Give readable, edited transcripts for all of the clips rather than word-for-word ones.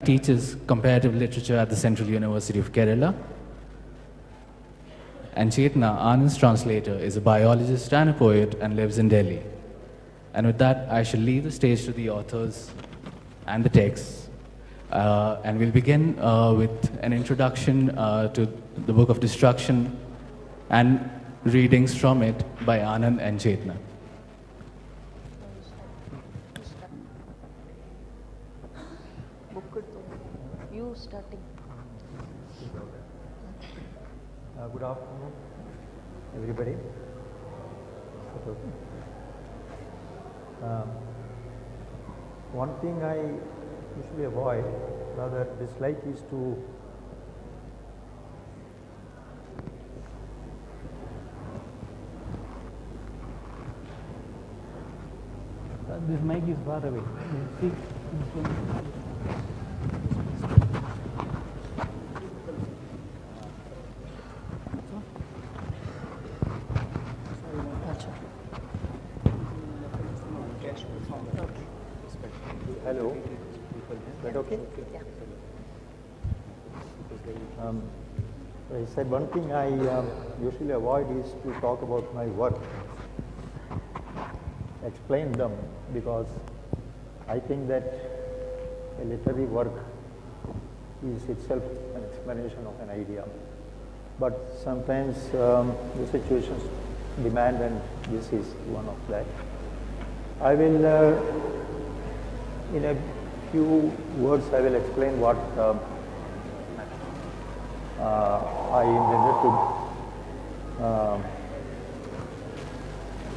teaches comparative literature at the Central University of Kerala. And Chetna, Anand's translator, is a biologist and a poet and lives in Delhi. And with that, I shall leave the stage to the authors and the texts. And we'll begin with an introduction to the Book of Destruction and readings from it by Anand and Chetna. You starting. Good afternoon, everybody. One thing I usually avoid, rather dislike, is to this mic is far away. See? Hello. Is that okay? Yeah. I said one thing I usually avoid is to talk about my work, explain them, because I think that a literary work is itself an explanation of an idea. But sometimes the situations demand, and this is one of that. I will, in a few words, I will explain what I intended to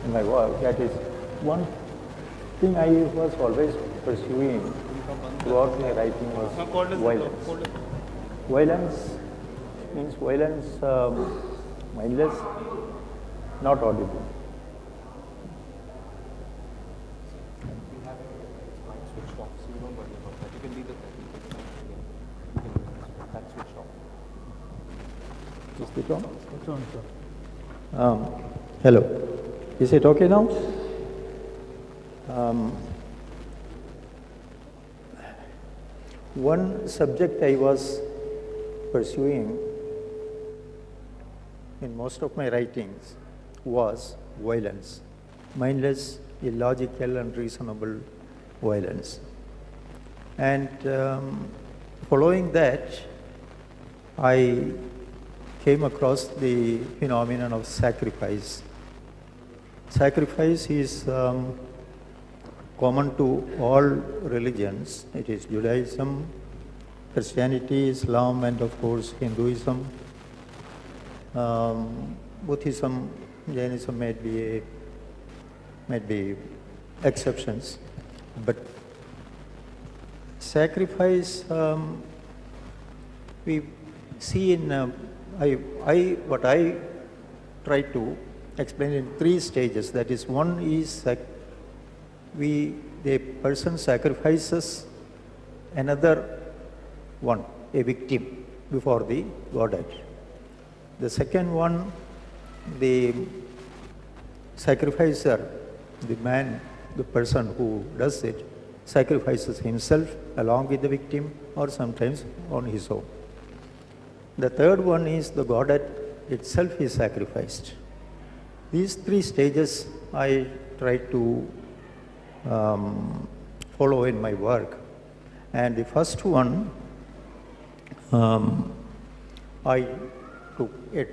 in my work. That is, one thing I was always pursuing throughout my writing was violence. Violence means violence, mindless, not audible. Is it on? It's on, sir. Hello. Is it okay now? One subject I was pursuing in most of my writings was violence. Mindless, illogical, unreasonable violence. And following that, I came across the phenomenon of sacrifice. Sacrifice is common to all religions. It is Judaism, Christianity, Islam, and of course Hinduism. Buddhism, Jainism might be exceptions, but sacrifice we see in what I try to explain in three stages. That is, one is that the person sacrifices another one, a victim, before the Godhead. The second one, the sacrificer, the man, the person who does it, sacrifices himself along with the victim or sometimes on his own. The third one is the Godhead itself is sacrificed. These three stages I try to follow in my work. And the first one, I took a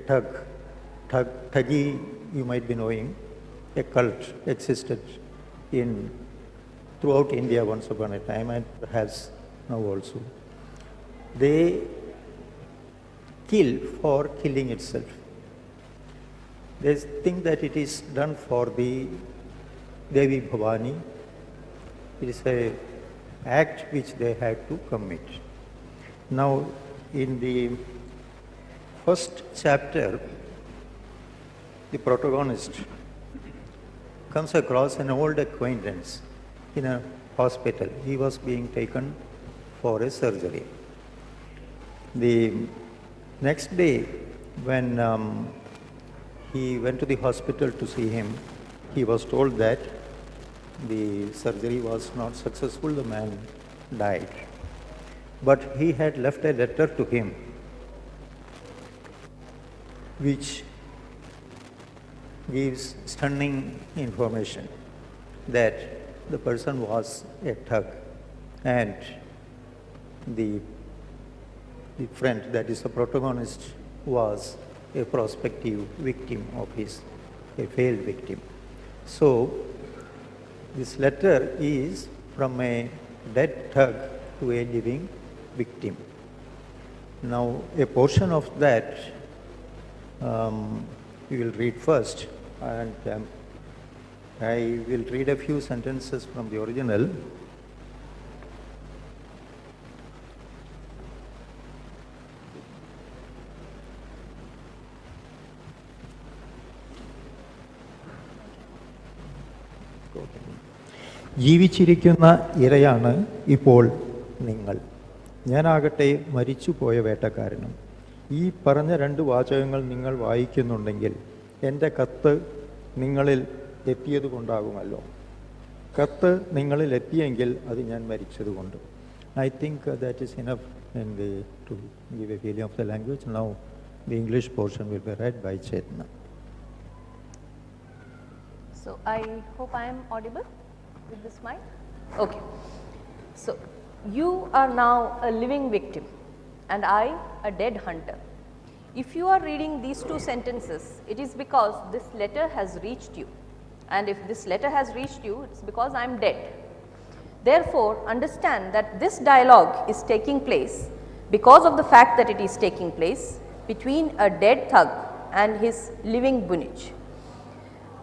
Thuggy, you might be knowing, a cult existed throughout India once upon a time, and has now also. They kill for killing itself. They think that it is done for the Devi Bhavani. It is an act which they had to commit. Now, in the first chapter, the protagonist comes across an old acquaintance in a hospital. He was being taken for a surgery. The next day, when he went to the hospital to see him, he was told that the surgery was not successful, the man died. but he had left a letter to him which gives stunning information that the person was a thug and the friend, that is the protagonist, was a prospective victim of his, a failed victim. So, this letter is from a dead thug to a living victim. Now, a portion of that we will read first, and I will read a few sentences from the original. ജീവിച്ചിരിക്കുന്ന ഇരയാണ് ഇപ്പോൾ നിങ്ങൾ. ഞാനാകട്ടെ മരിച്ചുപോയ വേട്ടക്കാരനും. ഈ പറഞ്ഞ രണ്ട് വാചകങ്ങൾ നിങ്ങൾ വായിക്കുന്നുണ്ടെങ്കിൽ എൻ്റെ കത്ത് നിങ്ങളിൽ എത്തിയതുകൊണ്ടാകുമല്ലോ. കത്ത് നിങ്ങളിൽ എത്തിയെങ്കിൽ അത് ഞാൻ മരിച്ചതുകൊണ്ട്. I think that is enough to give a feeling of the language. Now the English portion will be read by Chetna. So I hope I am audible with this mic. Okay. So you are now a living victim and I a dead hunter. If you are reading these two sentences, it is because this letter has reached you. And if this letter has reached you, it's because I am dead. Therefore, understand that this dialogue is taking place because of the fact that it is taking place between a dead thug and his living bunij.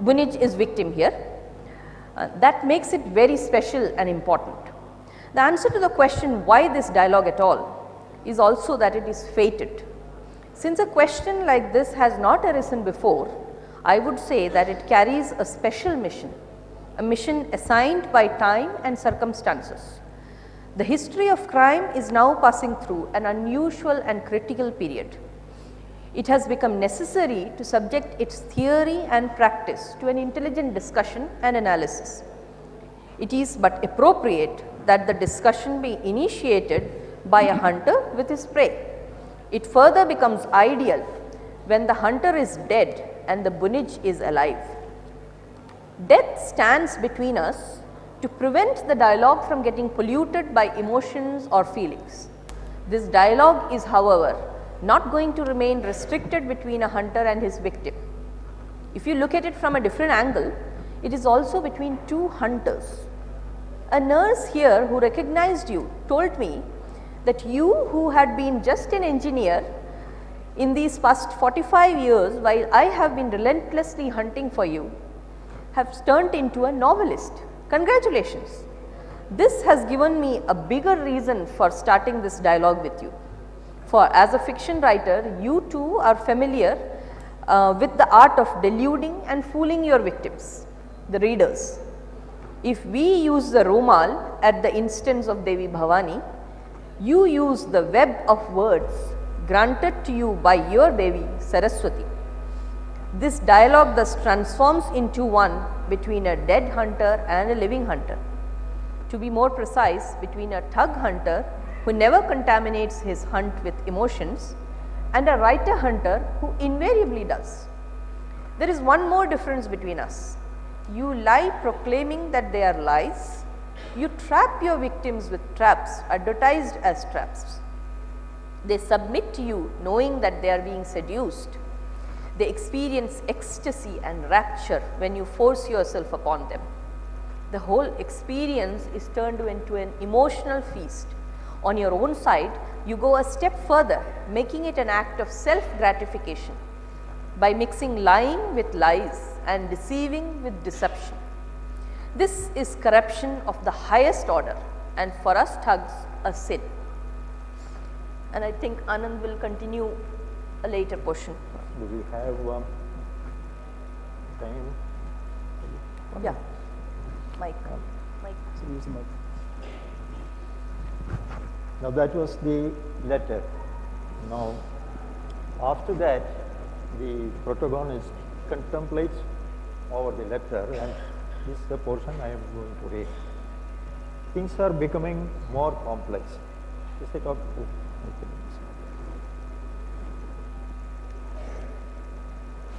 Bunij is victim here. That makes it very special and important. The answer to the question why this dialogue at all is also that it is fated. Since a question like this has not arisen before, I would say that it carries a special mission, a mission assigned by time and circumstances. The history of crime is now passing through an unusual and critical period. It has become necessary to subject its theory and practice to an intelligent discussion and analysis. It is but appropriate that the discussion be initiated by a hunter with his prey. It further becomes ideal when the hunter is dead and the bunij is alive. Death stands between us to prevent the dialogue from getting polluted by emotions or feelings. This dialogue is, however, not going to remain restricted between a hunter and his victim. If you look at it from a different angle, it is also between two hunters. A nurse here who recognized you told me that you, who had been just an engineer in these past 45 years while I have been relentlessly hunting for you, have turned into a novelist. Congratulations. This has given me a bigger reason for starting this dialogue with you. For as a fiction writer, you too are familiar with the art of deluding and fooling your victims, the readers. If we use the Romal at the instance of Devi Bhavani, you use the web of words granted to you by your Devi Saraswati. This dialogue thus transforms into one between a dead hunter and a living hunter. To be more precise, between a thug hunter who never contaminates his hunt with emotions and a writer hunter who invariably does. There is one more difference between us. You lie proclaiming that they are lies. You trap your victims with traps advertised as traps. They submit to you knowing that they are being seduced. They experience ecstasy and rapture when you force yourself upon them. The whole experience is turned into an emotional feast. On your own side, you go a step further, making it an act of self-gratification by mixing lying with lies and deceiving with deception. This is corruption of the highest order and for us thugs a sin. And I think Anand will continue a later portion. Do we have time? Yeah. Mic. Now that was the letter. Now after that the protagonist contemplates over the letter, and this is the portion I am going to read. Things are becoming more complex. Is it up? Oh, okay.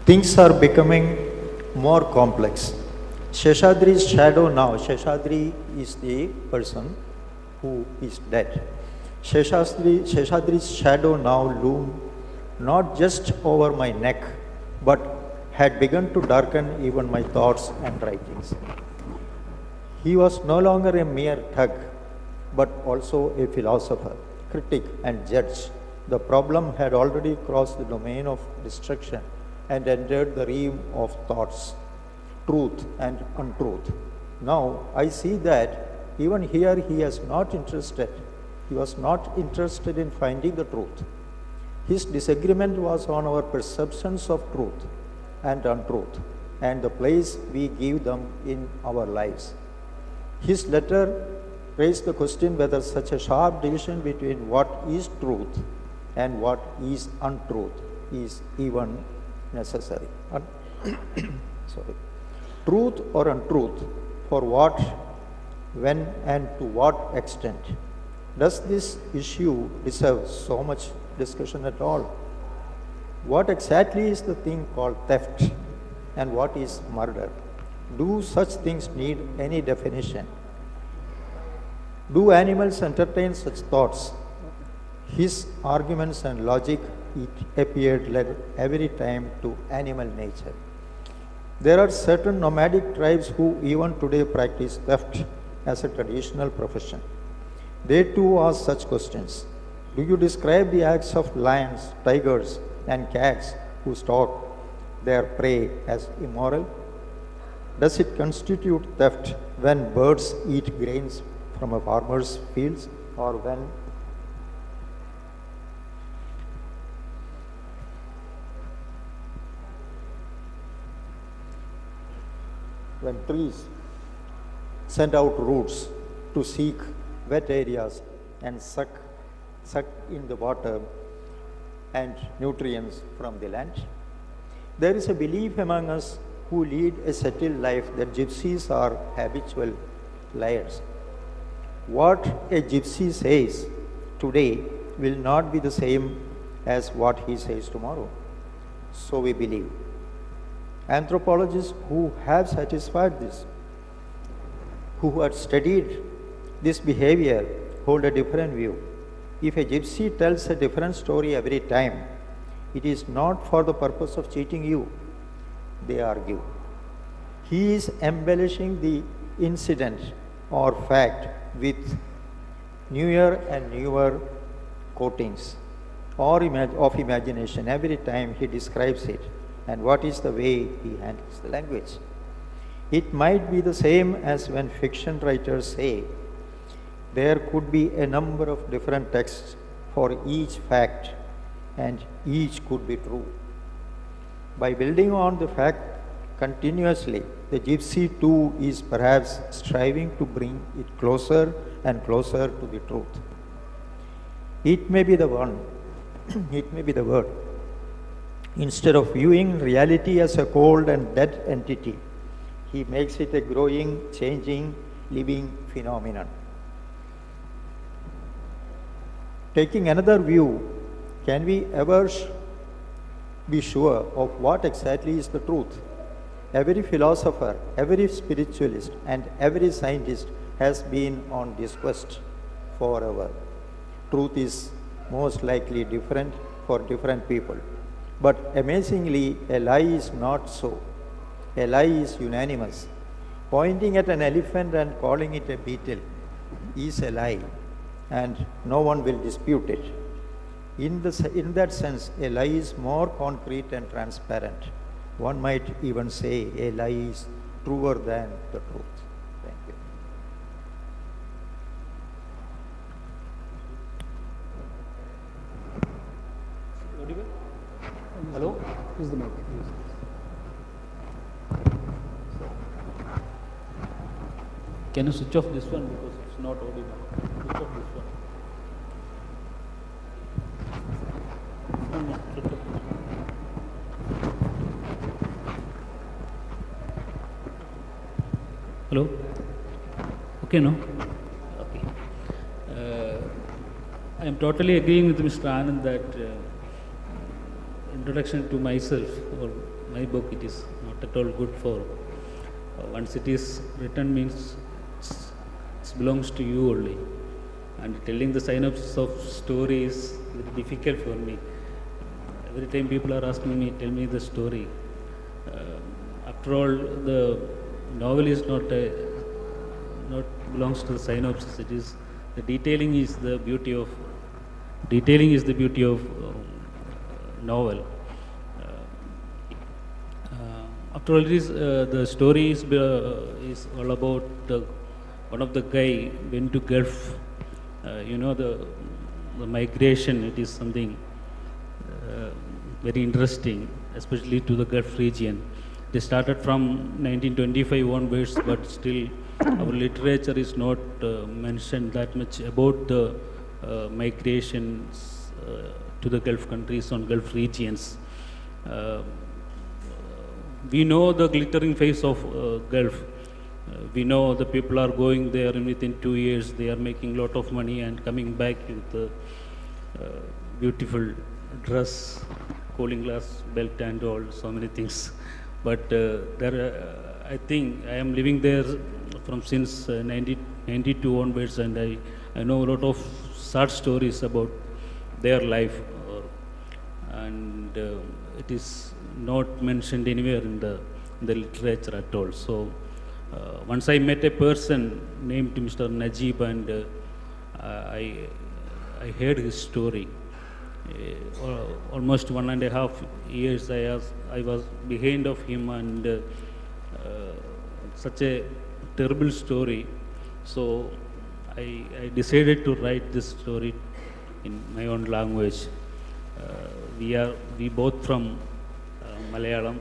Things are becoming more complex. Sheshadri's shadow now, Sheshadri is the person who is dead. Sheshadri's shadow now loomed not just over my neck, but had begun to darken even my thoughts and writings. He was no longer a mere thug, but also a philosopher, critic, and judge. The problem had already crossed the domain of destruction and entered the realm of thoughts, truth and untruth. Now I see that even here he was not interested in finding the truth. His disagreement was on our perceptions of truth and untruth and the place we give them in our lives. His letter raised the question whether such a sharp division between what is truth and what is untruth is even necessary. Sorry. Truth or untruth, for what, when, and to what extent? Does this issue deserve so much discussion at all? What exactly is the thing called theft and what is murder? Do such things need any definition? Do animals entertain such thoughts? His arguments and logic, it appeared, led every time to animal nature. There are certain nomadic tribes who even today practice theft as a traditional profession. They too ask such questions. Do you describe the acts of lions, tigers, and cats who stalk their prey as immoral? Does it constitute theft when birds eat grains from a farmer's fields, or when trees send out roots to seek wet areas and suck in the water and nutrients from the land? There is a belief among us who lead a settled life that gypsies are habitual liars. What a gypsy says today will not be the same as what he says tomorrow. So we believe. Anthropologists who have satisfied this, who had studied this behavior, hold a different view. If a gypsy tells a different story every time, it is not for the purpose of cheating you, they argue. He is embellishing the incident or fact with newer and newer coatings or of imagination every time he describes it, and what is the way he handles the language. It might be the same as when fiction writers say there could be a number of different texts for each fact and each could be true. By building on the fact continuously, the gypsy too is perhaps striving to bring it closer and closer to the truth. It may be the one, it may be the word. Instead of viewing reality as a cold and dead entity, he makes it a growing, changing, living phenomenon. Taking another view, can we ever be sure of what exactly is the truth? Every philosopher, every spiritualist, and every scientist has been on this quest forever. Truth is most likely different for different people. But amazingly, a lie is not so. A lie is unanimous. Pointing at an elephant and calling it a beetle is a lie, and no one will dispute it. In that sense, a lie is more concrete and transparent. One might even say a lie is truer than the truth. Thank you. Hello? Use the mic. Can you switch off this one because it's not audible? Switch off this one. No, switch off this one. Hello? Okay, no? Okay. am totally agreeing with Mr. Anand that introduction to myself or my book, it is not at all good for. Once it is written means it belongs to you only. And telling the synopsis of story is very difficult for me. Every time people are asking me, tell me the story. After all, the novel is not belongs to the synopsis. It is the detailing is the beauty of novel. After all, it is the story is all about one of the guy went to Gulf. The migration. It is something very interesting, especially to the Gulf region. They started from 1925 onwards, but still our literature is not mentioned that much about the migrations to the Gulf countries on Gulf regions. We know the glittering face of Gulf. We know the people are going there and within 2 years they are making a lot of money and coming back with a beautiful dress, cooling glass, belt and all, so many things. But I think I am living there from since 1992 onwards, and I know a lot of sad stories about their life, and it is not mentioned anywhere in the literature at all. So once I met a person named Mr. Najib, and I heard his story. Almost 1.5 years I was behind of him, and such a terrible story. So I decided to write this story in my own language. We both from Malayalam.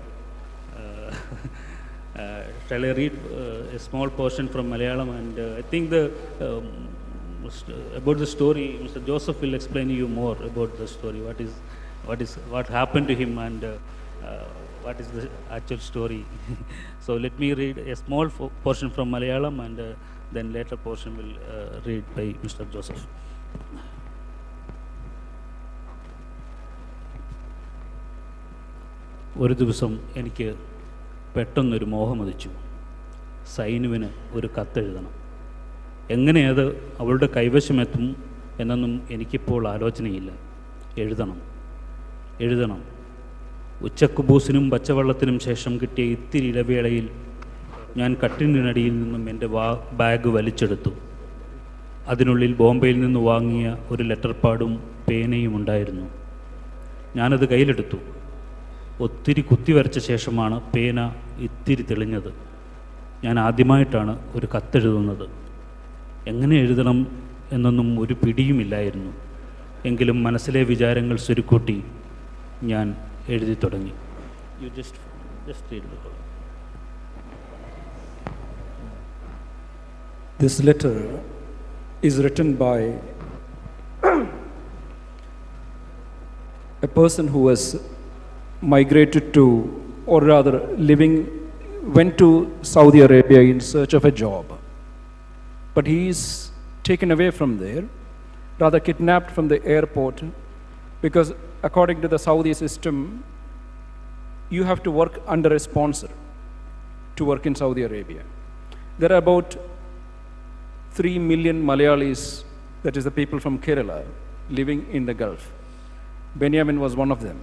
Shall I read a small portion from Malayalam? And I think about the story, Mr. Joseph will explain you more about the story. What happened to him, and what is the actual story. So let me read a small portion from Malayalam, and then later portion will read by Mr. Joseph. ഒരു ദിവസം എനിക്ക് പെട്ടെന്നൊരു മോഹമുദിച്ചു. സൈനുവിന് ഒരു കത്തെഴുതണം. എങ്ങനെ അത് അവളുടെ കൈവശമെത്തും എന്നൊന്നും എനിക്കിപ്പോൾ ആലോചനയില്ല. എഴുതണം. ഉച്ചക്കുബൂസിനും പച്ചവെള്ളത്തിനും ശേഷം കിട്ടിയ ഇത്തിരി ഇടവേളയിൽ ഞാൻ കട്ടിലിനടിയിൽ നിന്നും എൻ്റെ ബാഗ് വലിച്ചെടുത്തു. അതിനുള്ളിൽ ബോംബെയിൽ നിന്ന് വാങ്ങിയ ഒരു ലെറ്റർ പാഡും പേനയും ഉണ്ടായിരുന്നു. ഞാനത് കയ്യിലെടുത്തു. ഒത്തിരി കുത്തിവരച്ച ശേഷമാണ് പേന ഇത്തിരി തെളിഞ്ഞത്. ഞാൻ ആദ്യമായിട്ടാണ് ഒരു കത്തെഴുതുന്നത്. എങ്ങനെ എഴുതണം എന്നൊന്നും ഒരു പിടിയുമില്ലായിരുന്നു. എങ്കിലും മനസ്സിലെ വിചാരങ്ങൾ സ്വരുക്കൂട്ടി ഞാൻ എഴുതി തുടങ്ങി. You just read the whole. This letter is written by a person who has migrated to, or rather went to Saudi Arabia in search of a job. But he is taken away from there, rather kidnapped from the airport, because according to the Saudi system, you have to work under a sponsor to work in Saudi Arabia. There are about 3 million Malayalis, that is the people from Kerala, living in the Gulf. Benyamin was one of them.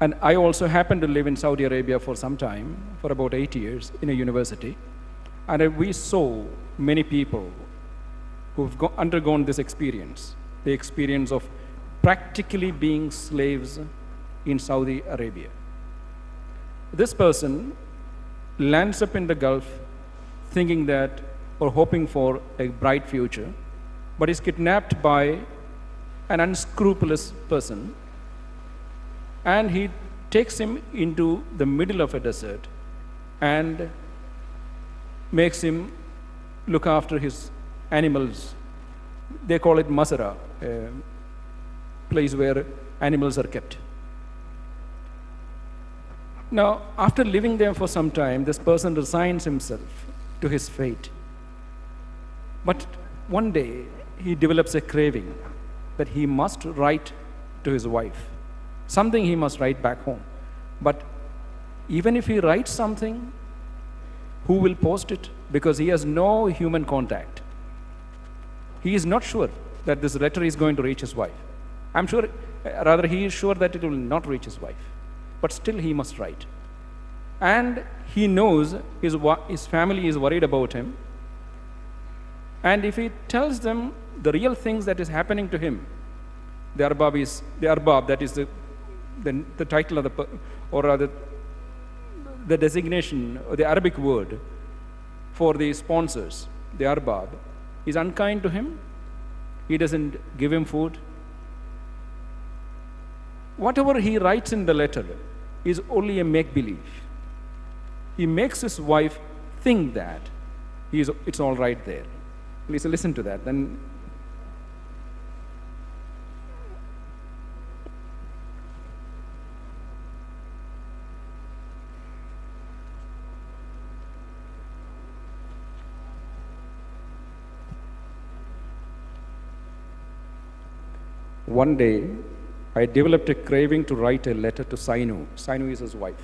And I also happened to live in Saudi Arabia for some time, for about 8 years, in a university. And we saw many people who've undergone this experience, the experience of practically being slaves in Saudi Arabia. This person lands up in the Gulf thinking that, or hoping for a bright future, but is kidnapped by an unscrupulous person, and he takes him into the middle of a desert and makes him look after his animals. They call it Masara, a place where animals are kept. Now, after living there for some time, this person resigns himself to his fate. But one day, he develops a craving that he must write to his wife. Something he must write back home. But even if he writes something, who will post it? Because he has no human contact. He is not sure that this letter is going to reach his wife. I'm sure, rather he is sure that it will not reach his wife. But still he must write. And he knows his family is worried about him. And if he tells them the real things that is happening to him, the arbab, that is the title of or rather the designation, or the Arabic word for the sponsors, the arbab, is unkind to him. He doesn't give him food. Whatever he writes in the letter is only a make-believe. He makes his wife think that it's all right there. Please listen to that. Then one day, I developed a craving to write a letter to Sainu. Sainu is his wife.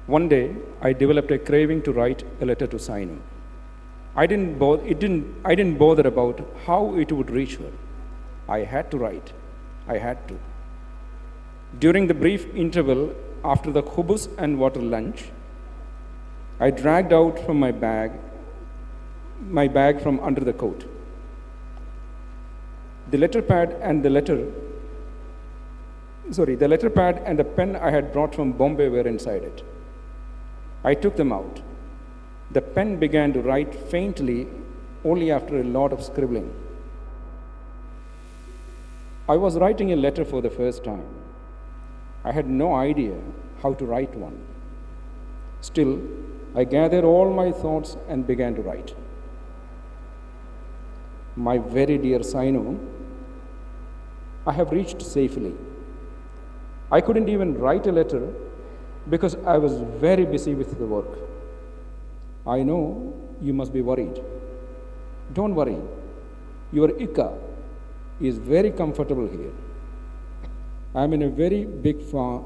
One day, I developed a craving to write a letter to Sainu. I didn't bother about how it would reach her. I had to write. I had to. During the brief interval after the khubus and water lunch, I dragged out from my bag from under the coat. The letter pad and the pen I had brought from Bombay were inside it. I took them out. The pen began to write faintly only after a lot of scribbling. I was writing a letter for the first time. I had no idea how to write one. Still, I gathered all my thoughts and began to write. My very dear Sainu, I have reached safely. I couldn't even write a letter because I was very busy with the work. I know you must be worried. Don't worry. Your Ika is very comfortable here. I'm in a very big firm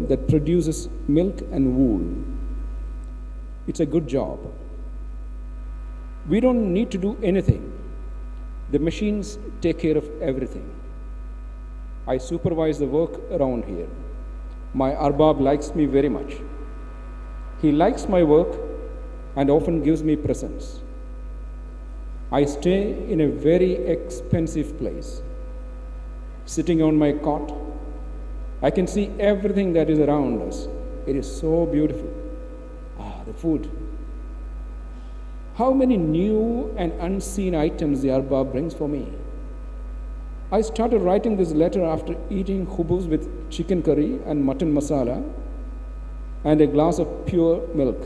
that produces milk and wool. It's a good job. We don't need to do anything. The machines take care of everything. I supervise the work around here. My arbab likes me very much. He likes my work and often gives me presents. I stay in a very expensive place. Sitting on my cot, I can see everything that is around us. It is so beautiful. The food. How many new and unseen items the arbab brings for me. I started writing this letter after eating khubuz with chicken curry and mutton masala and a glass of pure milk.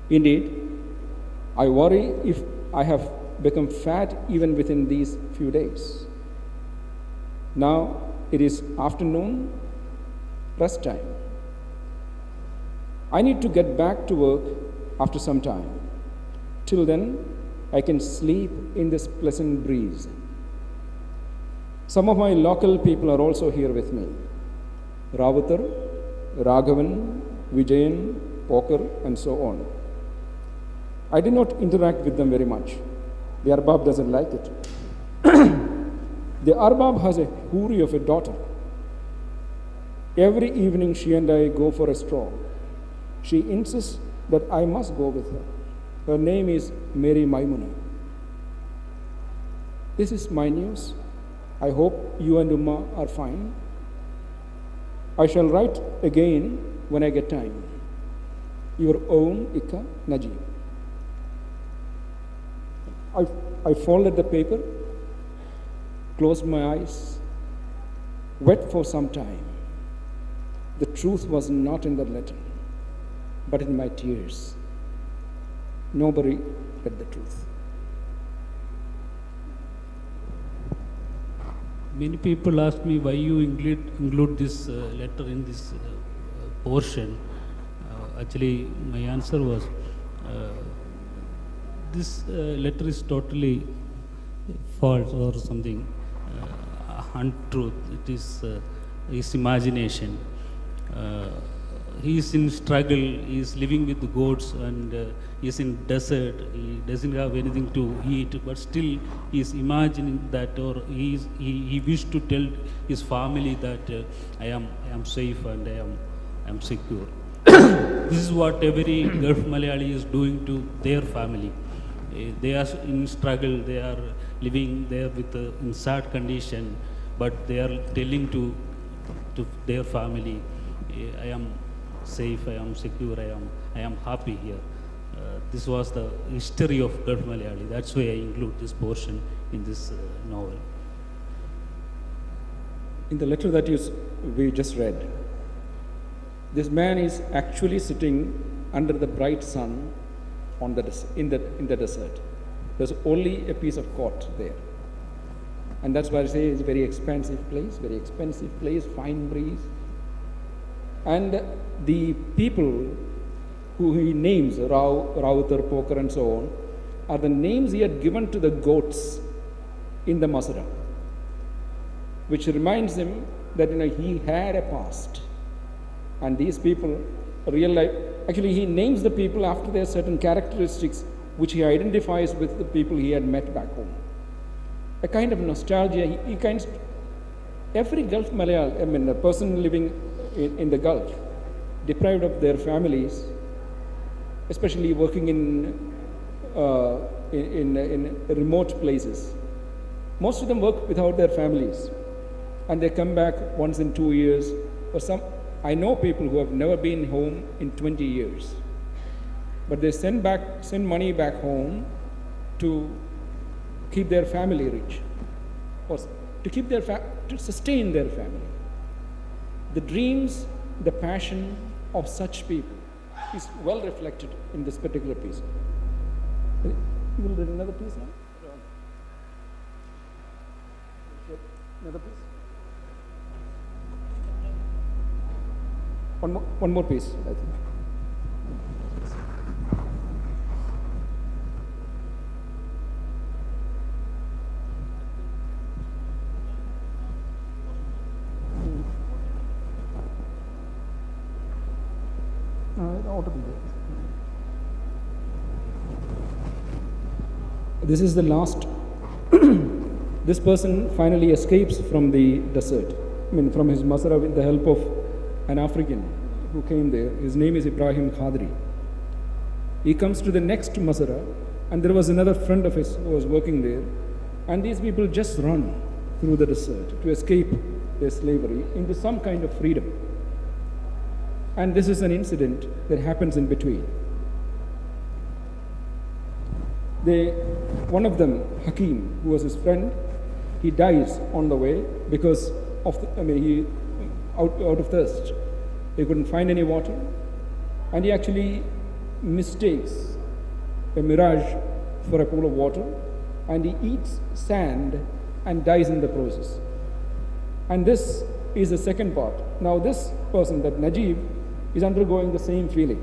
Indeed, I worry if I have become fat even within these few days. Now it is afternoon, rest time. I need to get back to work after some time. Till then, I can sleep in this pleasant breeze. Some of my local people are also here with me. Ravatar, Raghavan, Vijayan, Pokar, and so on. I did not interact with them very much. The arbab doesn't like it. The arbab has a houri of a daughter. Every evening she and I go for a stroll. She insists that I must go with her. Her name is Mary Maimuna. This is my news. I hope you and Umma are fine. I shall write again when I get time. Your own Ika Najib. I folded the paper, closed my eyes, wept for some time. The truth was not in the letter, but in my tears. Nobody read the truth. Many people ask me why you include this letter in this portion. Actually, my answer was this letter is totally false or something, untruth. It is his imagination. He is in struggle, he is living with the goats, and he is in desert, he doesn't have anything to eat, but still he is imagining that, or he wished to tell his family that I am safe and I am secure. This is what every Gulf Malayali is doing to their family. They are in struggle, they are living there with in sad condition, but they are telling to their family, I am safe, I am secure, I am happy here. This was the history of Gulf Malayali. That's why I include this portion in this novel. In the letter that we just read, this man is actually sitting under the bright sun on in the desert. There's only a piece of cot there. And that's why I say it's a very expensive place, fine breeze. And the people who he names, Rautar, Poker and so on, are the names he had given to the goats in the Masara, which reminds him that he had a past. And these people, real life, actually he names the people after their certain characteristics which he identifies with the people he had met back home. A kind of nostalgia, every Gulf Malayal, a person living in the Gulf, deprived of their families, especially working in remote places. Most of them work without their families, and they come back once in 2 years. Or I know people who have never been home in 20 years, but they send money back home to keep their family rich, or to sustain their family. The dreams, the passion of such people is well reflected in this particular piece. You will read another piece now? Another piece? One more piece, I think. This is the last. This person finally escapes from the desert, from his Masara with the help of an African who came there. His name is Ibrahim Khadri. He comes to the next Masara, and there was another friend of his who was working there, and these people just run through the desert to escape their slavery into some kind of freedom. And this is an incident that happens in between. One of them, Hakim, who was his friend, he dies on the way because of he out of thirst. He couldn't find any water, and he actually mistakes a mirage for a pool of water, and he eats sand and dies in the process. And this is the second part. Now this person, that Najib, is undergoing the same feeling.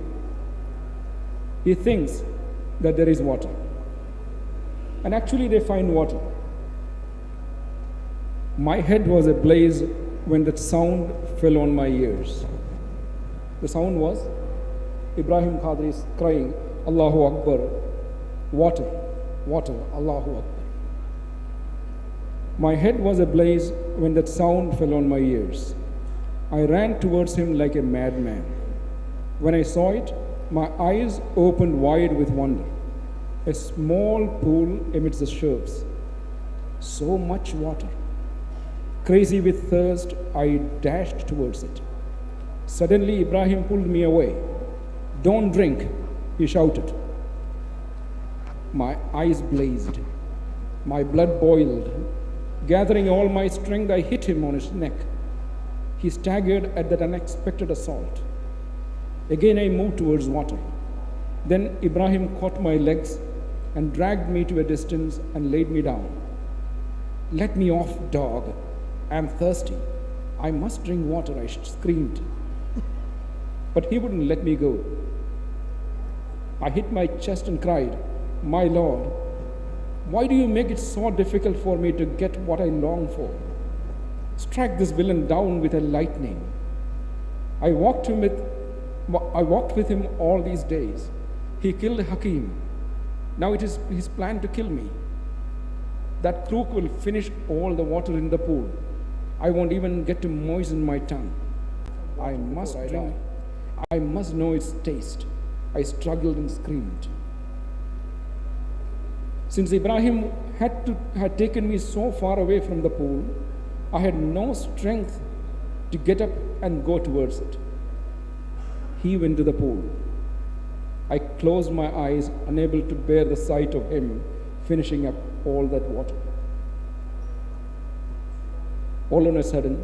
He thinks that there is water, and actually they find water. My head was ablaze when that sound fell on my ears. The sound was Ibrahim Khadri's crying, Allahu Akbar, water, water, Allahu Akbar. My head was ablaze when that sound fell on my ears. I ran towards him like a madman. When I saw it, my eyes opened wide with wonder. A small pool amidst the shrubs. So much water. Crazy with thirst, I dashed towards it. Suddenly, Ibrahim pulled me away. Don't drink, he shouted. My eyes blazed. My blood boiled. Gathering all my strength, I hit him on his neck. He staggered at that unexpected assault. Again, I moved towards water. Then Ibrahim caught my legs and dragged me to a distance and laid me down. Let me off, dog. I am thirsty. I must drink water, I screamed. But he wouldn't let me go. I hit my chest and cried, My Lord, why do you make it so difficult for me to get what I long for? Strike this villain down with a lightning. I walked with him all these days. He killed Hakim. Now it is his plan to kill me. That crook will finish all the water in the pool. I won't even get to moisten my tongue. I must drink. I must know its taste. I struggled and screamed. Since Ibrahim had taken me so far away from the pool, I had no strength to get up and go towards it. He went to the pool. I closed my eyes, unable to bear the sight of him finishing up all that water. All on a sudden,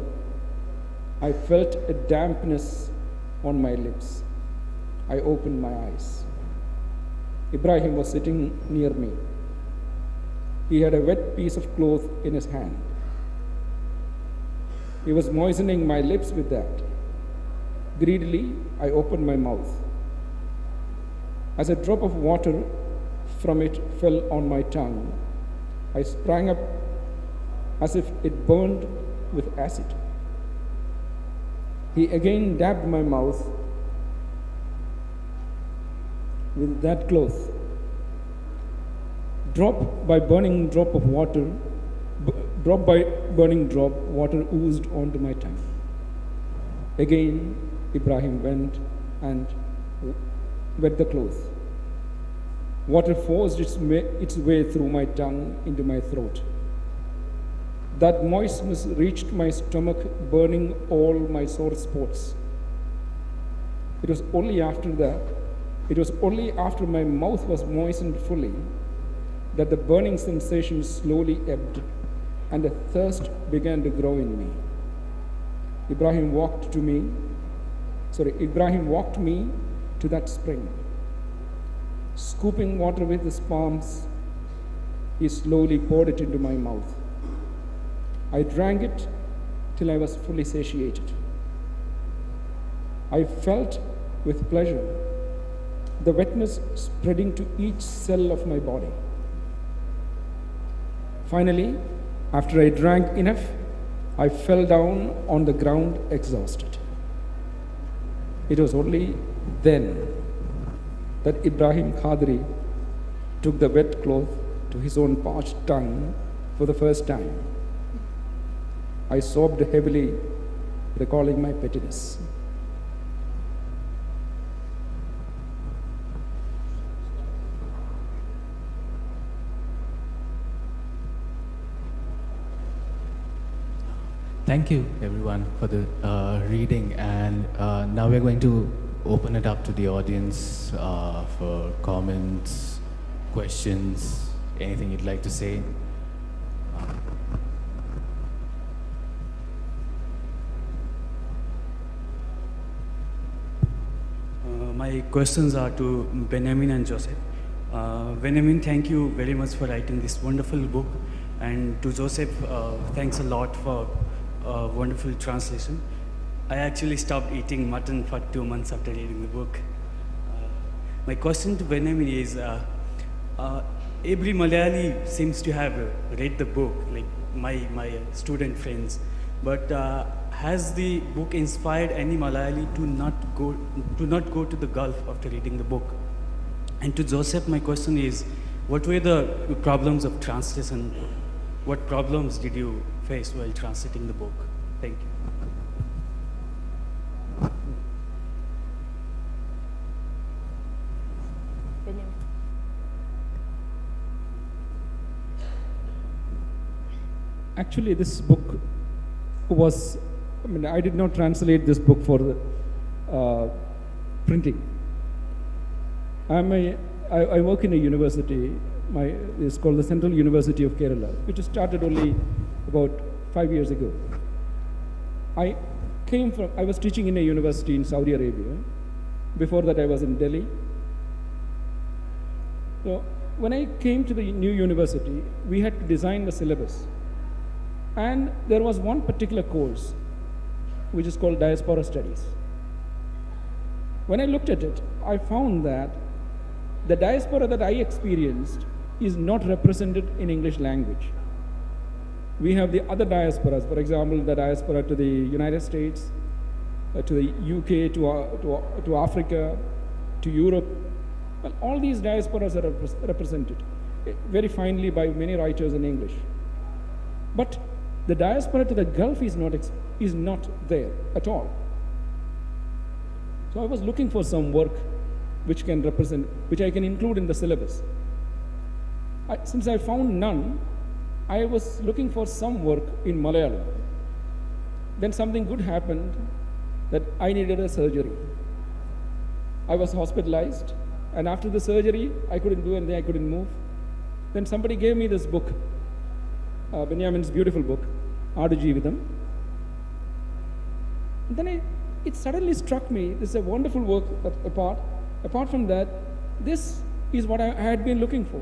I felt a dampness on my lips. I opened my eyes. Ibrahim was sitting near me. He had a wet piece of cloth in his hand. He was moistening my lips with that. Greedily, I opened my mouth. As a drop of water from it fell on my tongue, I sprang up as if it burned with acid. He again dabbed my mouth with that cloth. Drop by burning drop, water oozed onto my tongue. Again, Ibrahim went and wet the cloth. Water forced its way through my tongue into my throat. That moistness reached my stomach, burning all my sore spots. It was only after my mouth was moistened fully that the burning sensation slowly ebbed and a thirst began to grow in me. Ibrahim walked me to that spring. Scooping water with his palms, he slowly poured it into my mouth. I drank it till I was fully satiated. I felt with pleasure the wetness spreading to each cell of my body. Finally, after I drank enough, I fell down on the ground exhausted. It was only then that Ibrahim Khadri took the wet cloth to his own parched tongue for the first time. I sobbed heavily, recalling my pettiness. Thank you, everyone, for the reading. And now we're going to open it up to the audience for comments, questions, anything you'd like to say. My questions are to Benyamin and Joseph. Benyamin, thank you very much for writing this wonderful book. And to Joseph, thanks a lot for wonderful translation. I actually stopped eating mutton for 2 months after reading the book. My question to Benyamin is, every Malayali seems to have read the book, like my student friends, but has the book inspired any Malayali to not go to the Gulf after reading the book? And to Joseph, my question is, what were the problems of translation? What problems did you face while translating the book? Thank you. Benjamin. Actually, this book was, I did not translate this book for printing. I work in a university, it's called the Central University of Kerala, which started only about 5 years ago. I was teaching in a university in Saudi Arabia. Before that, I was in Delhi. So when I came to the new university, we had to design the syllabus. And there was one particular course, which is called Diaspora Studies. When I looked at it, I found that the diaspora that I experienced is not represented in English language. We have the other diasporas, for example, the diaspora to the United States, to the UK, to Africa, to Europe. Well, all these diasporas are represented very finely by many writers in English. But the diaspora to the Gulf is not there at all. So I was looking for some work which can represent, which I can include in the syllabus. Since I found none, I was looking for some work in Malayalam. Then something good happened that I needed a surgery. I was hospitalized, and after the surgery, I couldn't do anything, I couldn't move. Then somebody gave me this book, Benyamin's beautiful book, Adu Jeevitham. Then it suddenly struck me, this is a wonderful work apart from that, this is what I had been looking for.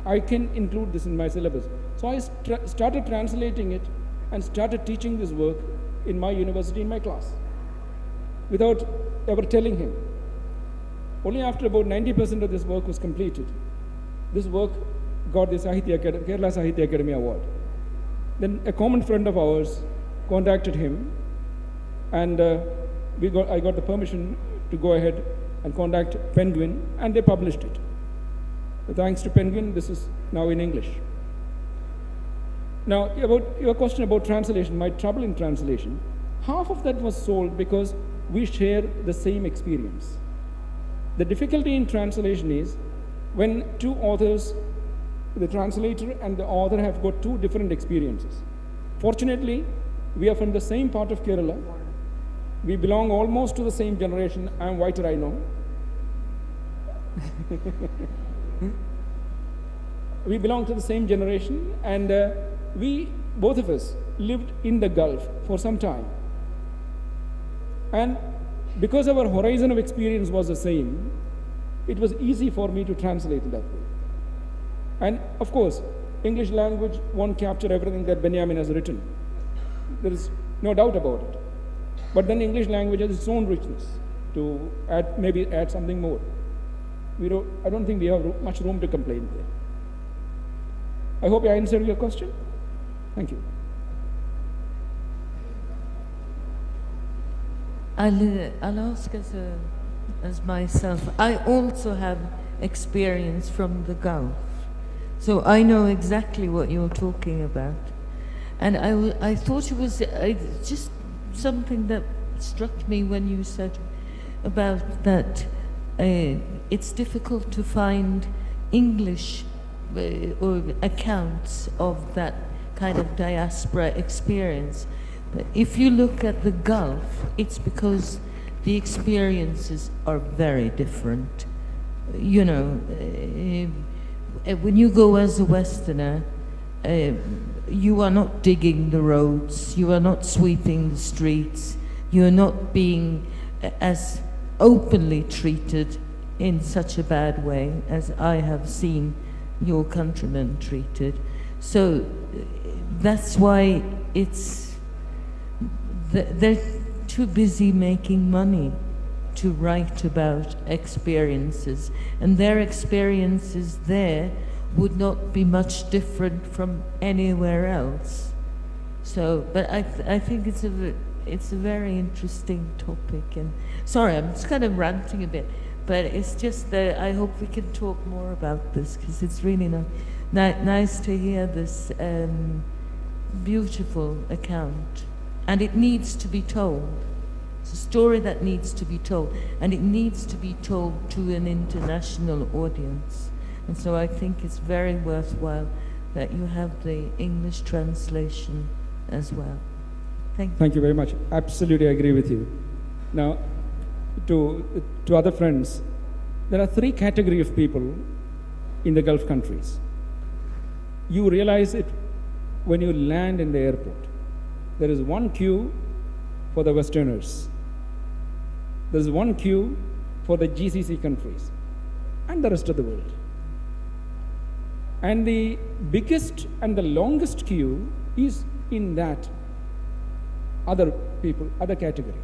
I can include this in my syllabus. So I started translating it and started teaching this work in my university, in my class, without ever telling him. Only after about 90% of this work was completed, this work got the Kerala Sahitya Academy Award. Then a common friend of ours contacted him, and I got the permission to go ahead and contact Penguin, and they published it. So thanks to Penguin, this is now in English. Now, about your question about translation, my trouble in translation, half of that was solved because we share the same experience. The difficulty in translation is when two authors, the translator and the author, have got two different experiences. Fortunately, we are from the same part of Kerala. We belong almost to the same generation. I'm whiter, I know. We belong to the same generation, and we, both of us, lived in the Gulf for some time. And because our horizon of experience was the same, it was easy for me to translate that way. And of course, English language won't capture everything that Benyamin has written. There is no doubt about it. But then English language has its own richness to maybe add something more. I don't think we have much room to complain there. I hope I answered your question. Thank you. I'll ask as myself. I also have experience from the Gulf, so I know exactly what you're talking about. And I thought it was just something that struck me when you said about that it's difficult to find English or accounts of that kind of diaspora experience. But if you look at the Gulf, it's because the experiences are very different. You know, when you go as a Westerner, you are not digging the roads, you are not sweeping the streets, you are not being as openly treated in such a bad way as I have seen your countrymen treated. So that's why they're too busy making money to write about experiences, and their experiences there would not be much different from anywhere else. So, but I think it's a very interesting topic. And sorry, I'm just kind of ranting a bit, but it's just that I hope we can talk more about this, because it's really nice to hear this beautiful account, and it needs to be told. It's a story that needs to be told, and it needs to be told to an international audience. And so I think it's very worthwhile that you have the English translation as well. Thank you. Thank you very much. Absolutely agree with you. Now, to other friends, there are three categories of people in the Gulf countries. You realize it when you land in the airport. There is one queue for the Westerners. There is one queue for the GCC countries and the rest of the world. And the biggest and the longest queue is in that other category.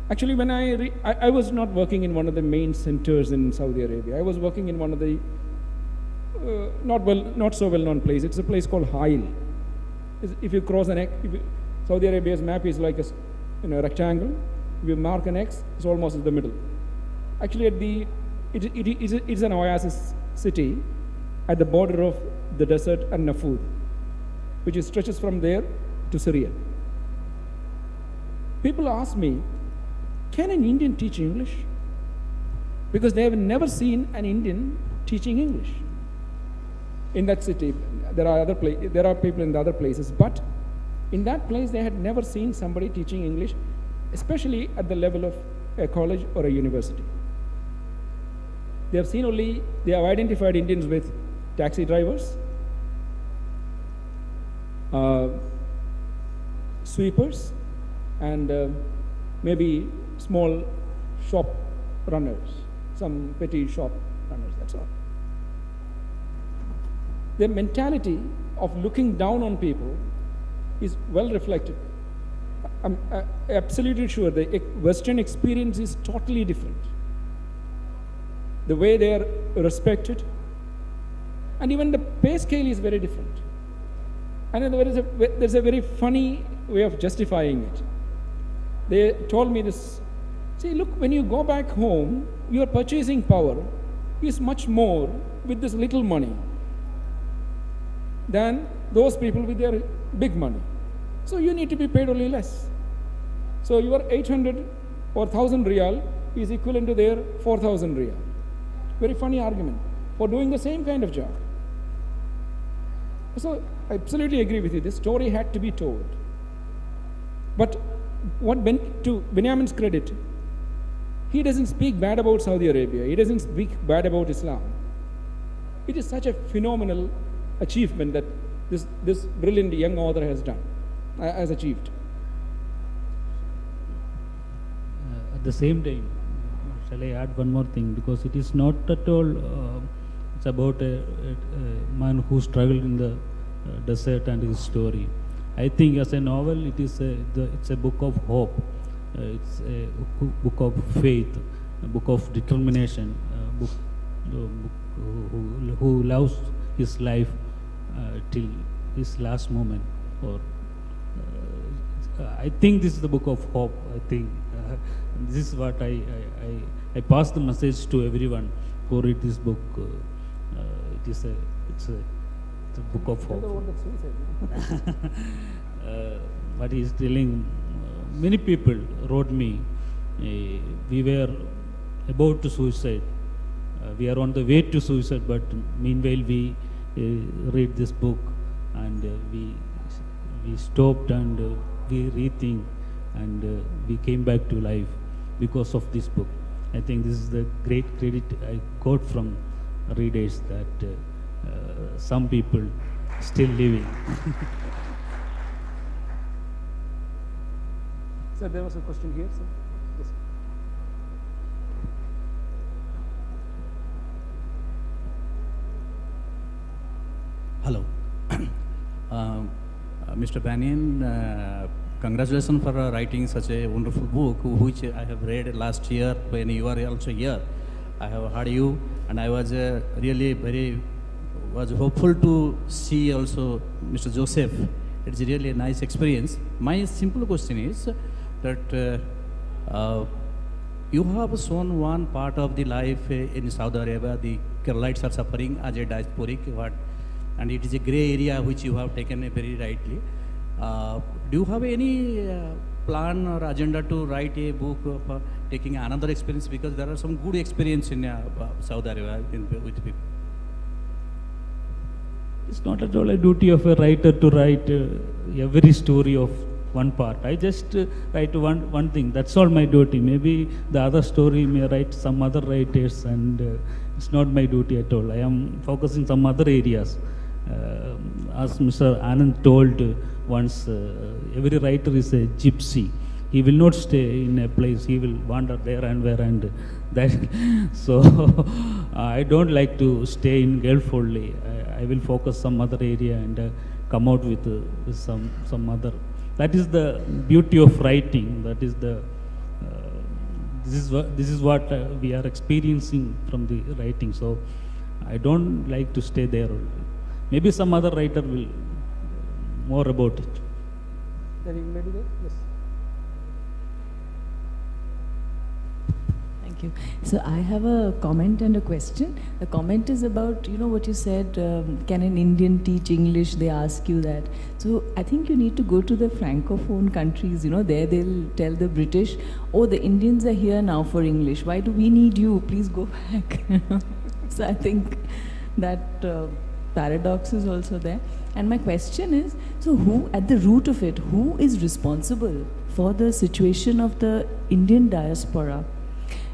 Actually, when I was not working in one of the main centers in Saudi Arabia. I was working in one of the not so well-known place. It's a place called Hail. If you cross an X, Saudi Arabia's map is like a rectangle. If you mark an X, it's almost in the middle. Actually, it's an oasis city at the border of the desert and Nafud, which stretches from there to Syria. People ask me, can an Indian teach English? Because they have never seen an Indian teaching English. In that city, there are people in the other places, but in that place they had never seen somebody teaching English, especially at the level of a college or a university. They have identified Indians with taxi drivers, sweepers, and maybe small shop runners, some petty shop runners, that's all. Their mentality of looking down on people is well reflected. I'm absolutely sure the Western experience is totally different. The way they are respected, and even the pay scale is very different. And there's a very funny way of justifying it. They told me this, see, look, when you go back home, your purchasing power is much more with this little money than those people with their big money. So you need to be paid only less. So your 800 or 1000 riyal is equivalent to their 4000 riyal. Very funny argument for doing the same kind of job. So I absolutely agree with you. This story had to be told. But to Benyamin's credit, he doesn't speak bad about Saudi Arabia. He doesn't speak bad about Islam. It is such a phenomenal achievement that this brilliant young author has achieved. At the same time, shall I add one more thing? Because it is not at all, it's about a man who struggled in the desert and his story. I think as a novel, it's a book of hope. It's a book of faith, a book of determination, a book who loves his life till his last moment. Or I think this is the book of hope. I think this is what I pass the message to everyone who read this book. It's a book of hope. What he is telling, many people wrote me, we were about to suicide. We are on the way to suicide, but meanwhile we read this book and we stopped and we rethink and we came back to life because of this book. I think this is the great credit I got from readers that some people still living. Sir, there was a question here, sir. Yes. Hello. Mr. Benyamin, congratulations for writing such a wonderful book, which I have read last year when you were also here. I have heard you, and I was really was hopeful to see also Mr. Joseph. It's really a nice experience. My simple question is that you have shown one part of the life in Saudi Arabia. The Keralites are suffering as a diasporic, and it is a grey area which you have taken very rightly. Do you have any plan or agenda to write a book of taking another experience? Because there are some good experience in Saudi Arabia with people. It's not at all a duty of a writer to write every story of one part. I just write one thing. That's all my duty. Maybe the other story may write some other writers, and it's not my duty at all. I am focusing some other areas. As Mr. Anand told once, every writer is a gypsy. He will not stay in a place. He will wander there and where and that. So I don't like to stay in Gulf only. I will focus some other area and come out with some other. That is the beauty of writing. That is the this is what we are experiencing from the writing. So I don't like to stay there. Maybe some other writer will more about it. Maybe there? Yes. Thank you. So I have a comment and a question. The comment is about, what you said, can an Indian teach English? They ask you that. So I think you need to go to the Francophone countries, there they'll tell the British, oh, the Indians are here now for English. Why do we need you? Please go back. So I think that paradox is also there. And my question is, so who, at the root of it, who is responsible for the situation of the Indian diaspora?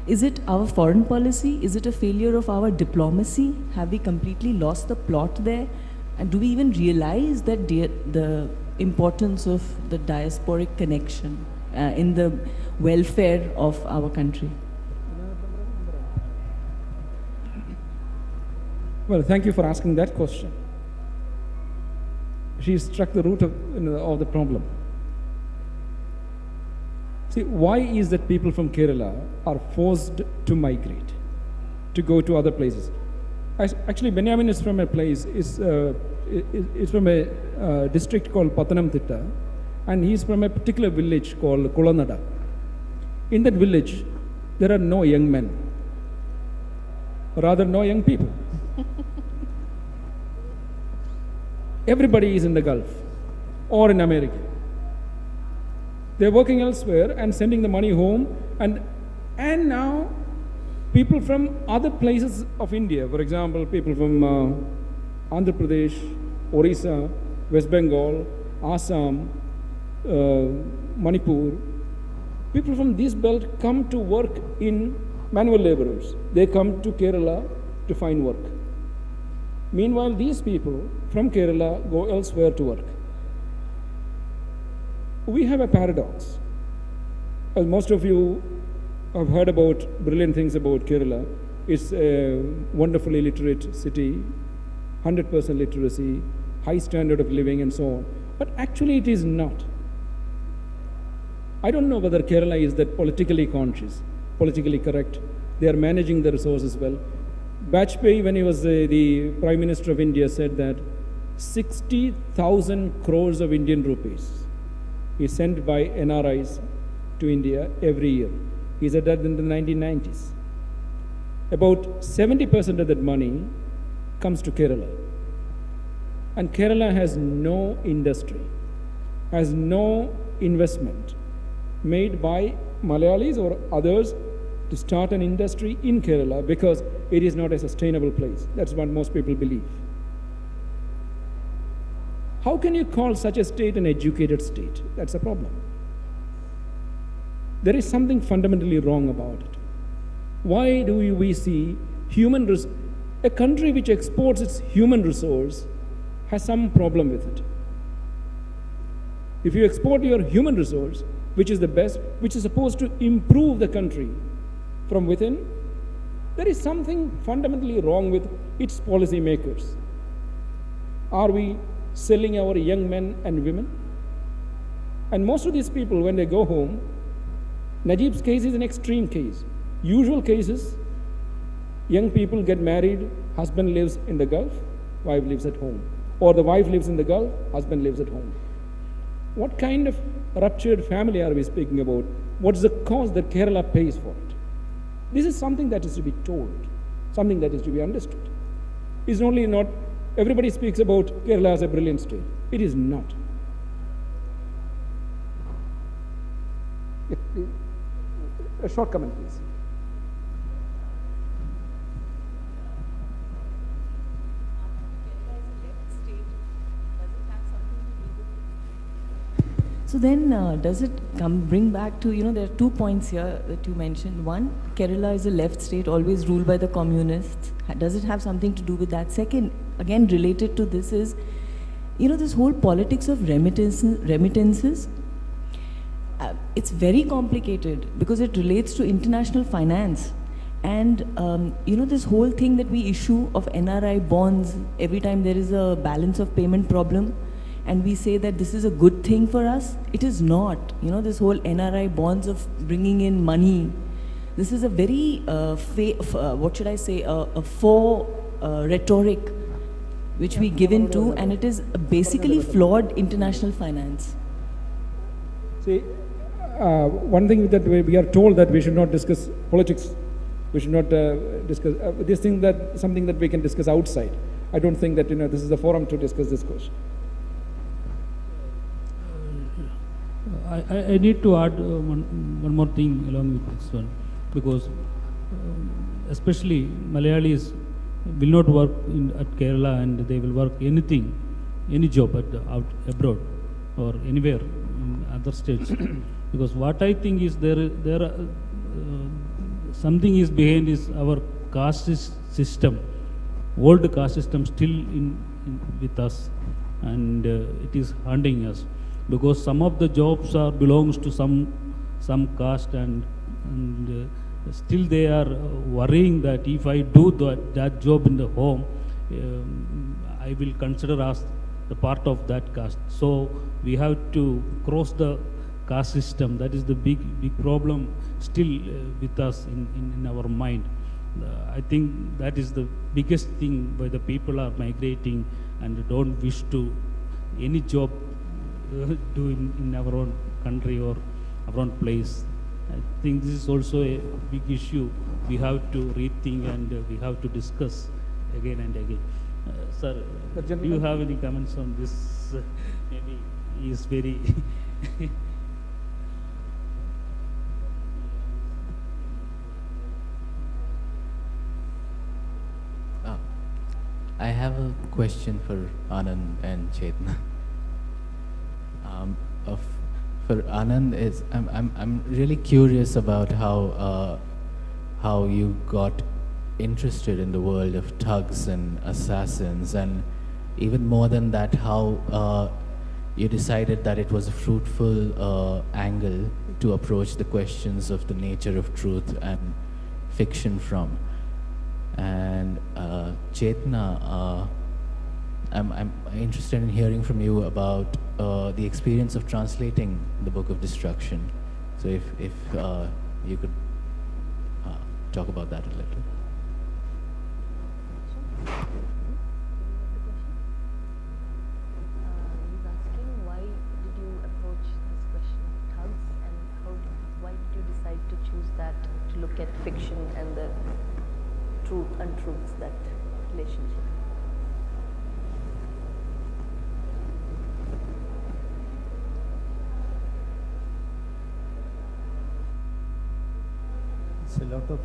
Is it our foreign policy? Is it a failure of our diplomacy? Have we completely lost the plot there? And do we even realize that the importance of the diasporic connection in the welfare of our country? Well, thank you for asking that question. She struck the root of the problem. See, why is that people from Kerala are forced to migrate, to go to other places? Actually, Benyamin is from a place, is from a district called Pathanamthitta, and he's from a particular village called Kulanada. In that village, there are no young men, rather no young people. Everybody is in the Gulf or in America. They're working elsewhere and sending the money home, and now people from other places of India, for example, people from Andhra Pradesh, Orissa, West Bengal, Assam, Manipur, people from this belt come to work in manual laborers. They come to Kerala to find work. Meanwhile, these people from Kerala go elsewhere to work. We have a paradox. As most of you have heard about brilliant things about Kerala. It's a wonderfully literate city, 100% literacy, high standard of living and so on. But actually it is not. I don't know whether Kerala is that politically conscious, politically correct. They are managing the resources well. Bajpayee, when he was the Prime Minister of India, said that 60,000 crores of Indian rupees is sent by NRIs to India every year. He said that in the 1990s. About 70% of that money comes to Kerala. And Kerala has no industry, has no investment made by Malayalis or others to start an industry in Kerala because it is not a sustainable place. That's what most people believe. How can you call such a state an educated state? That's a problem. There is something fundamentally wrong about it. Why do we see a country which exports its human resource has some problem with it? If you export your human resource, which is the best, which is supposed to improve the country from within, there is something fundamentally wrong with its policy makers. Are we selling our young men and women? And most of these people, when they go home, Najib's case is an extreme case. Usual cases, young people get married, husband lives in the Gulf, wife lives at home. Or the wife lives in the Gulf, husband lives at home. What kind of ruptured family are we speaking about? What's the cost that Kerala pays for it? This is something that is to be told, something that is to be understood. It's only not, everybody speaks about Kerala as a brilliant state. It is not. A short comment, please. So then, does it bring back to, there are 2 points here that you mentioned. One, Kerala is a left state, always ruled by the communists. Does it have something to do with that? Second, again related to this is, this whole politics of remittances, it's very complicated because it relates to international finance. And, this whole thing that we issue of NRI bonds every time there is a balance of payment problem, and we say that this is a good thing for us, it is not. This whole NRI bonds of bringing in money This is a very, what should I say, a rhetoric which we give into, and it is basically flawed international finance. See, one thing that we are told that we should not discuss politics, we should not discuss this thing, that something that we can discuss outside. I don't think that this is the forum to discuss this question. I need to add one more thing along with this one, because especially Malayalis will not work at Kerala, and they will work anything, any job out abroad or anywhere in other states. Because what I think is there are something is behind is our caste system, old caste system still with us, and it is haunting us, because some of the jobs belongs to some caste, and still they are worrying that if I do that job in the home, I will consider as the part of that caste. So we have to cross the caste system. That is the big problem still with us in our mind. I think that is the biggest thing why the people are migrating and don't wish to any job do in our own country or our own place. I think this is also a big issue we have to rethink and we have to discuss again and again. Sir, do you have any comments on this? Maybe he is very... I have a question for Anand and Chetna. For Anand, I'm really curious about how you got interested in the world of thugs and assassins, and even more than that, how you decided that it was a fruitful angle to approach the questions of the nature of truth and fiction from. And Chetna, I'm interested in hearing from you about the experience of translating the Book of Destruction. So if you could talk about that a little. He's asking why did you approach this question of thugs, and why did you decide to choose that to look at fiction and the truth, untruths, that relationship? It's a lot of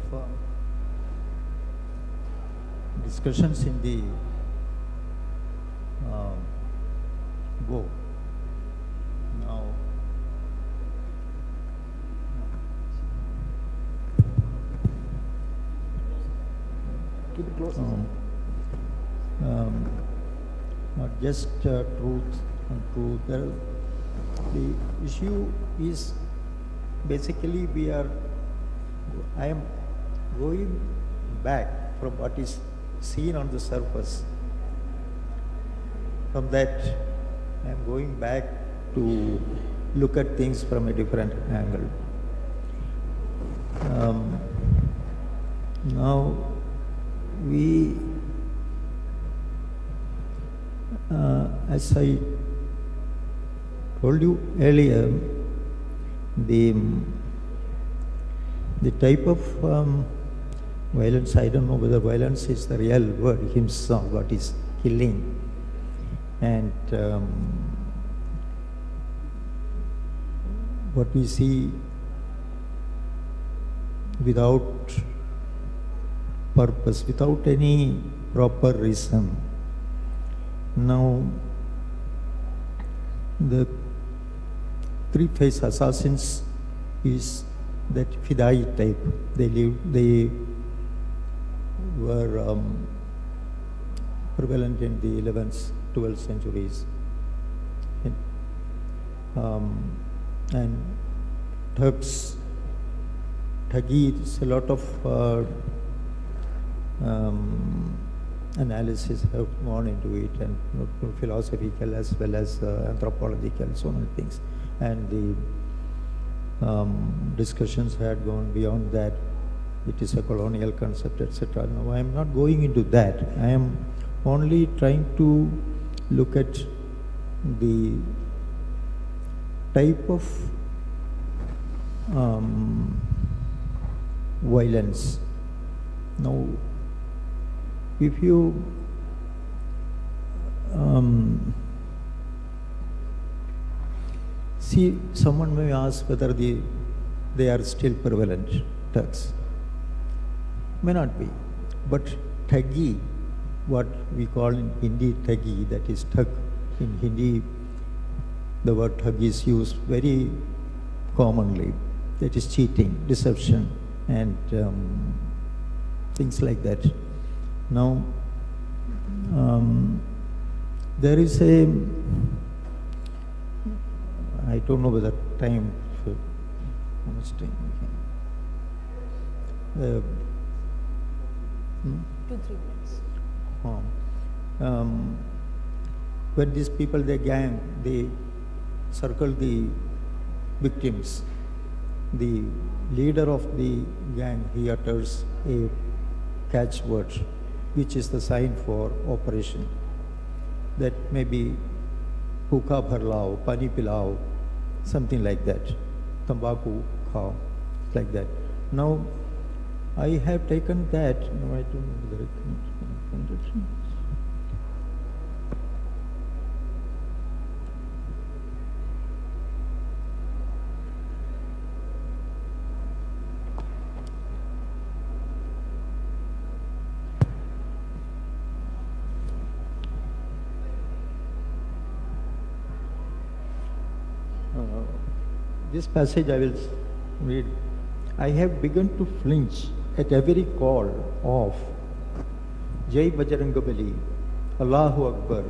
discussions in the book. Now, Keep it close. not just truth and truth. The issue is basically I am going back from what is seen on the surface. From that, I am going back to look at things from a different angle. Now, as I told you earlier, the type of violence, I don't know whether violence is the real word, himself, what is killing. And what we see without purpose, without any proper reason. Now, the three-face assassins is that Fidai type. They were prevalent in the 11th, 12th centuries. And Thagi, is a lot of analysis have gone into it, and philosophical as well as anthropological, so many things. And the discussions had gone beyond that. it is a colonial concept, etc. Now I am not going into that. I am only trying to look at the type of violence. Now, if you see, someone may ask whether they are still prevalent, thugs. May not be. But thuggy, what we call in Hindi thuggy, that is thug. In Hindi, the word thug is used very commonly. That is cheating, deception, and things like that. Now, there is a, I don't know whether time, how much time we have. 2-3 minutes. When these people, they gang, they circle the victims. The leader of the gang, he utters a catchword, which is the sign for operation. That may be hookah bharlao, pani pilao, something like that. Tambaku khao, like that. Now, I have taken that. No, I don't know whether I can find it. This passage I will read. I have begun to flinch at every call of Jai Bajrangabali, Allahu Akbar,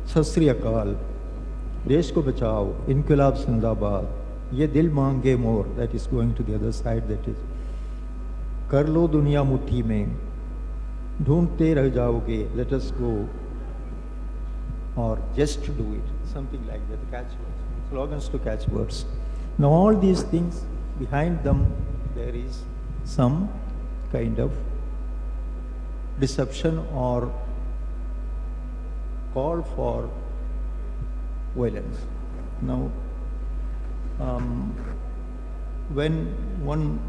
Sat Sri Akal, Desh ko bachao, Inqilab Zindabad, Ye dil mange more, that is going to the other side, that is Kar lo duniya muthi mein, dhoondte rah jaoge, let us go, or just to do it, something like that, catchwords, slogans to catch words. Now all these things, behind them there is some kind of deception or call for violence. Now, when one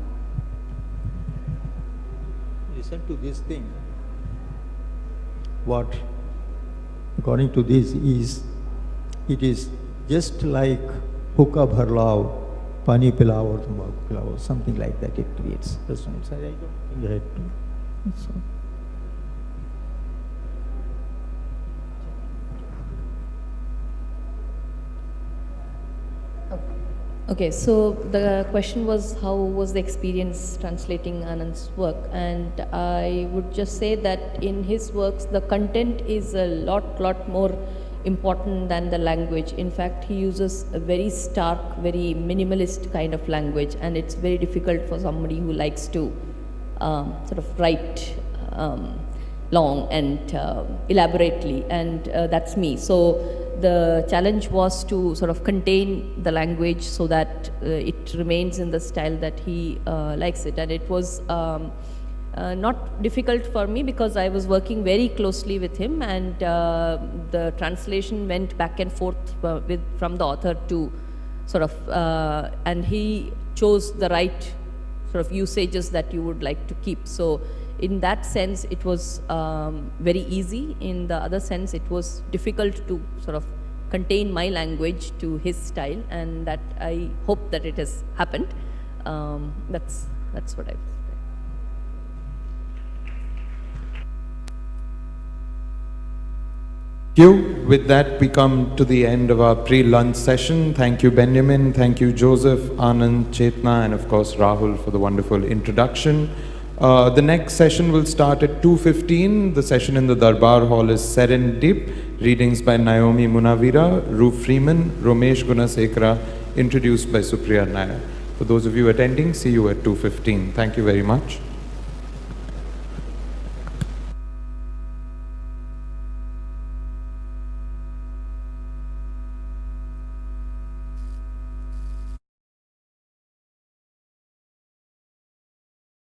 listen to this thing, what according to this is, it is just like hookah bharlao, pani pilao or tambaku pilao, something like that it creates. That's why I don't think I had to. So. Okay, so the question was how was the experience translating Anand's work, and I would just say that in his works the content is a lot more important than the language. In fact, he uses a very stark, very minimalist kind of language, and it's very difficult for somebody who likes to sort of write long and elaborately, and that's me. So the challenge was to sort of contain the language so that it remains in the style that he likes it, and it was not difficult for me because I was working very closely with him, and the translation went back and forth from the author to sort of, and he chose the right sort of usages that you would like to keep. So in that sense it was very easy. In the other sense it was difficult to sort of contain my language to his style, and that I hope that it has happened. That's what I would say. With that, we come to the end of our pre-lunch session. Thank you, Benjamin. Thank you, Joseph, Anand, Chetna, and of course, Rahul for the wonderful introduction. The next session will start at 2:15. The session in the Darbar Hall is Serendip. Readings by Naomi Munavira, Ru Freeman, Romesh Gunasekara, introduced by Supriya Nair. For those of you attending, see you at 2:15. Thank you very much.